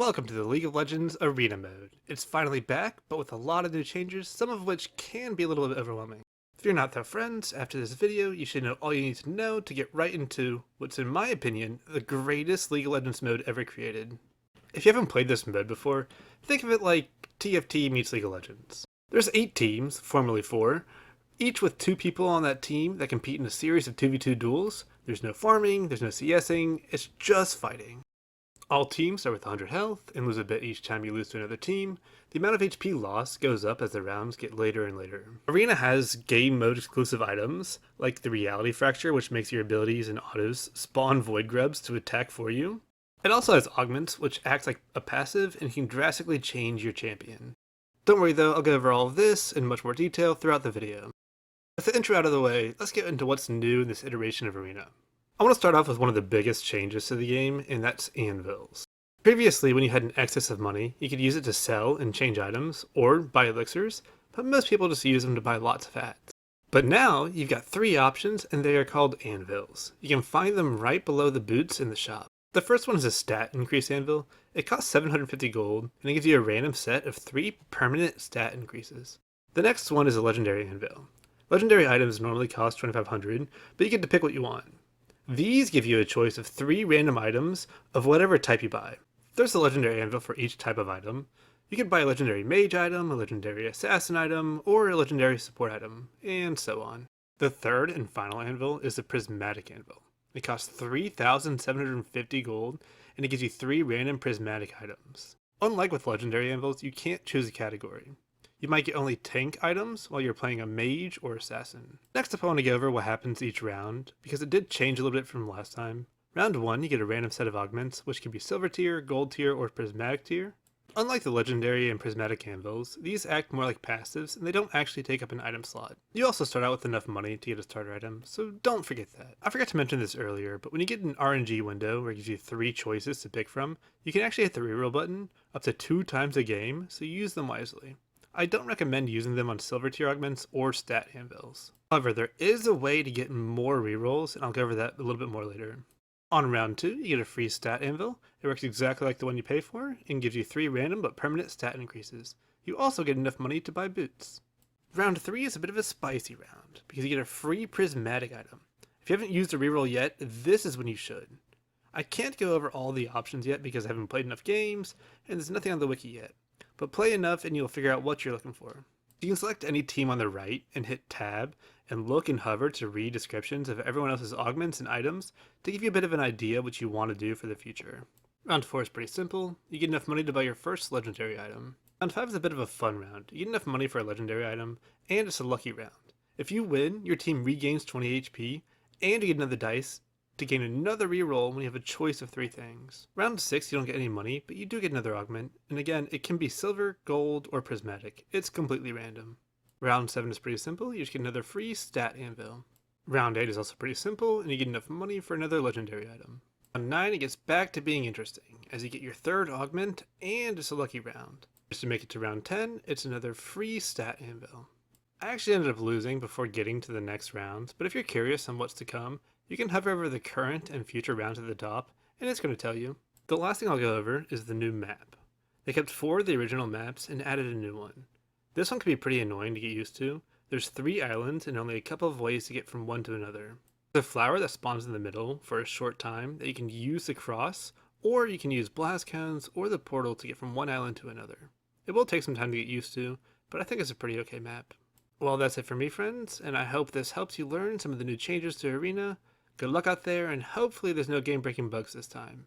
Welcome to the League of Legends Arena mode. It's finally back, but with a lot of new changes, some of which can be a little bit overwhelming. If you're not their friends, after this video, you should know all you need to know to get right into what's, in my opinion, the greatest League of Legends mode ever created. If you haven't played this mode before, think of it like TFT meets League of Legends. There's 8 teams, formerly 4, each with 2 people on that team that compete in a series of 2v2 duels. There's no farming, there's no CSing, it's just fighting. All teams start with 100 health and lose a bit each time you lose to another team. The amount of HP lost goes up as the rounds get later and later. Arena has game mode exclusive items, like the Reality Fracture, which makes your abilities and autos spawn Void Grubs to attack for you. It also has augments, which acts like a passive and can drastically change your champion. Don't worry though, I'll go over all of this in much more detail throughout the video. With the intro out of the way, let's get into what's new in this iteration of Arena. I want to start off with one of the biggest changes to the game, and that's Anvils. Previously, when you had an excess of money, you could use it to sell and change items, or buy elixirs, but most people just use them to buy lots of hats. But now, you've got 3 options, and they are called Anvils. You can find them right below the boots in the shop. The first one is a stat increase anvil. It costs 750 gold, and it gives you a random set of 3 permanent stat increases. The next one is a legendary anvil. Legendary items normally cost 2500, but you get to pick what you want. These give you a choice of 3 random items of whatever type you buy. There's a legendary anvil for each type of item. You can buy a legendary mage item, a legendary assassin item, or a legendary support item, and so on. The third and final anvil is the prismatic anvil. It costs 3,750 gold, and it gives you 3 random prismatic items. Unlike with legendary anvils, you can't choose a category. You might get only tank items while you're playing a mage or assassin. Next up I want to go over what happens each round, because it did change a little bit from last time. Round 1 you get a random set of augments, which can be silver tier, gold tier, or prismatic tier. Unlike the legendary and prismatic anvils, these act more like passives and they don't actually take up an item slot. You also start out with enough money to get a starter item, so don't forget that. I forgot to mention this earlier, but when you get an RNG window where it gives you 3 choices to pick from, you can actually hit the reroll button up to 2 times a game, so use them wisely. I don't recommend using them on silver tier augments or stat anvils. However, there is a way to get more rerolls, and I'll go over that a little bit more later. On round 2, you get a free stat anvil. It works exactly like the one you pay for, and gives you 3 random but permanent stat increases. You also get enough money to buy boots. Round 3 is a bit of a spicy round, because you get a free prismatic item. If you haven't used a reroll yet, this is when you should. I can't go over all the options yet because I haven't played enough games, and there's nothing on the wiki yet. But play enough and you'll figure out what you're looking for. You can select any team on the right and hit tab and look and hover to read descriptions of everyone else's augments and items to give you a bit of an idea what you want to do for the future. Round 4 is pretty simple. You get enough money to buy your first legendary item. Round 5 is a bit of a fun round. You get enough money for a legendary item, and it's a lucky round. If you win, your team regains 20 HP, and you get another dice to gain another reroll when you have a choice of 3 things. Round 6 you don't get any money, but you do get another augment, and again it can be silver, gold, or prismatic. It's completely random. Round 7 is pretty simple, you just get another free stat anvil. Round 8 is also pretty simple, and you get enough money for another legendary item. Round 9 it gets back to being interesting, as you get your 3rd augment, and it's a lucky round. Just to make it to round 10, it's another free stat anvil. I actually ended up losing before getting to the next round, but if you're curious on what's to come, you can hover over the current and future rounds at the top, and it's going to tell you. The last thing I'll go over is the new map. They kept 4 of the original maps and added a new one. This one can be pretty annoying to get used to. There's 3 islands and only a couple of ways to get from one to another. There's a flower that spawns in the middle for a short time that you can use to cross, or you can use blast cones or the portal to get from one island to another. It will take some time to get used to, but I think it's a pretty okay map. Well, that's it for me, friends, and I hope this helps you learn some of the new changes to Arena. Good luck out there, and hopefully there's no game-breaking bugs this time.